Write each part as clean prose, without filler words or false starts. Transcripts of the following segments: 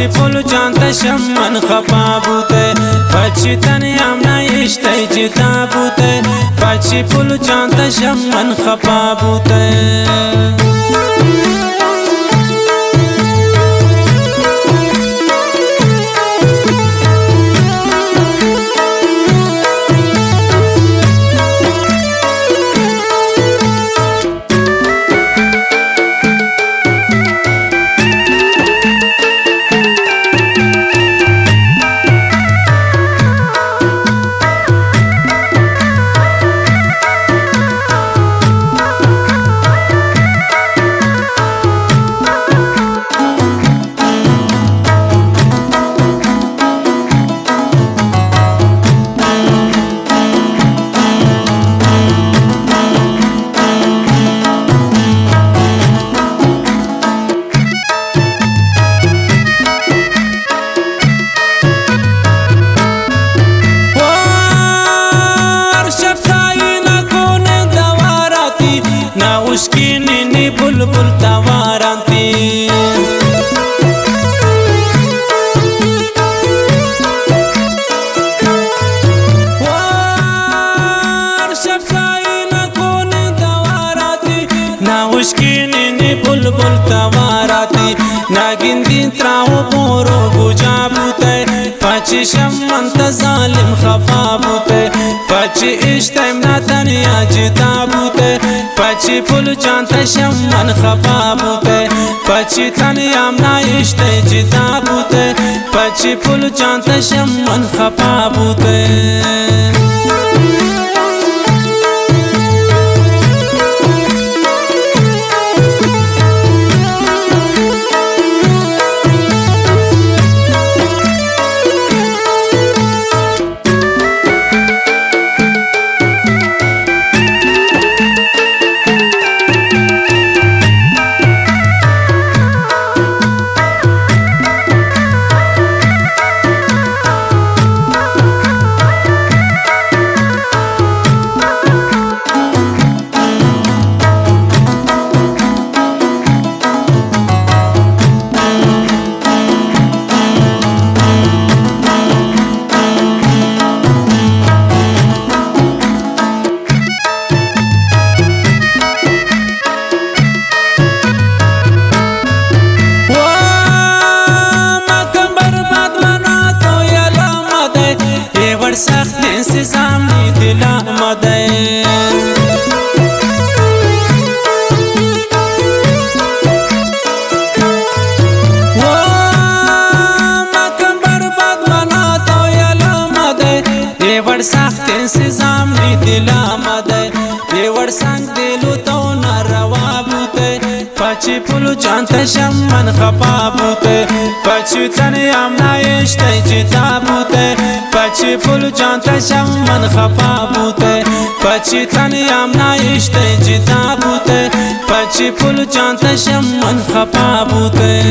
پچی پل جانتا شم من خفا بوده پچی تنیم نایشته جدا بوده پچی پل جانتا شم من خفا بوده Uskini bulbul tawaranti war shafkaina kone tawarati na uskini bulbul tawarati na gindin trahu boro bujabute pachi shammanta zalim khafabute pachi ishtaim na tanya jitabute پچی پل جانتا شم من خفا بوده پچی تنیم نایشته جدا بوده پچی پل جانتا شم من خفا بوده سخت انسزام نی دل آمده مکم برباد منا تو یل آمده دیور سخت انسزام نی دل آمده دیور سنگ دلو تو نروا بوده پچی پلو جانتا شم من خفا بوده پچی تنیم نایشته جدا بوده پچی پل جانتا شم من خفا بوده پچی تنیم نایشته جدا بوده پچی پل جانتا شم من خفا بوده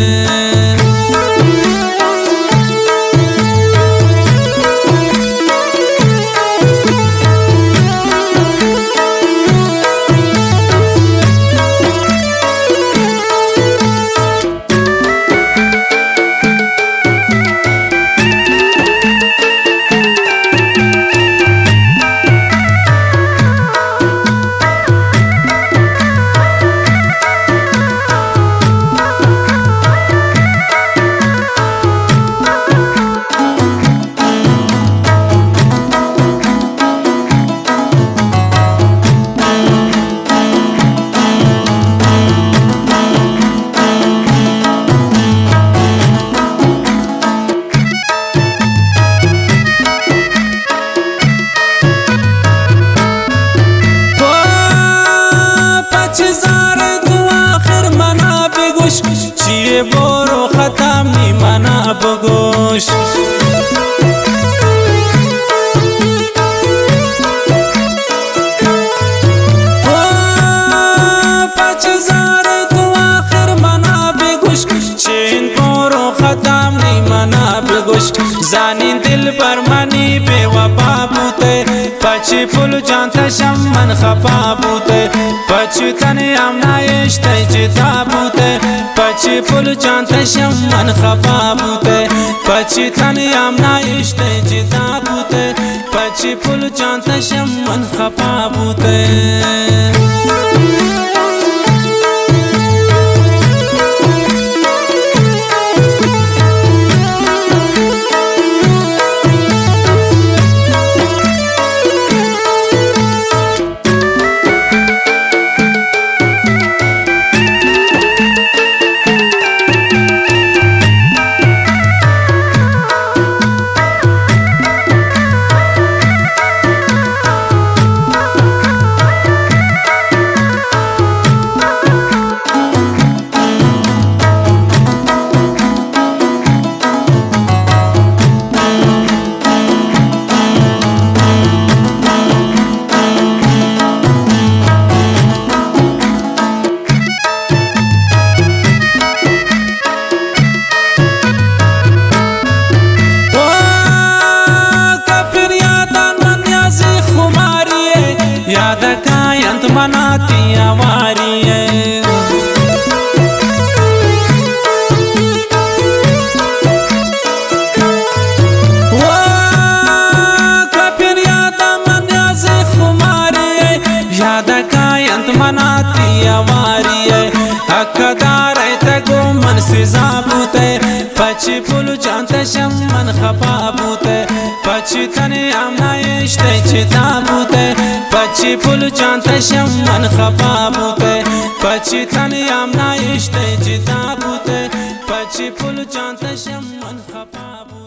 چیه برو ختم نی منا بگوش پچ زار تو آخر منا بگوش چین برو ختم نی منا بگوش زانین دل بر منی بے وفا بوده پچی پل جانتا شم من خفا بوده پچی تنیم نایشته جدا بوده پچی پچی پل چانت شم من خفا بوده پچی تن یم نایشته جدا بوده پچی پل چانت شم من خفا بوده انت مناتی آواریه و کپیر یادا من یازی خماریه یادا کای انت مناتی آواریه اکداره تگو من سزا بوده پچی پلو جانت شم من خفا بوده پچی تنی ام نایشته چتا بوده پچی پل چانت شم من خفا بوده پچی تنی ام نایشته جدا بوده پچی پل چانت شم من خفا بوده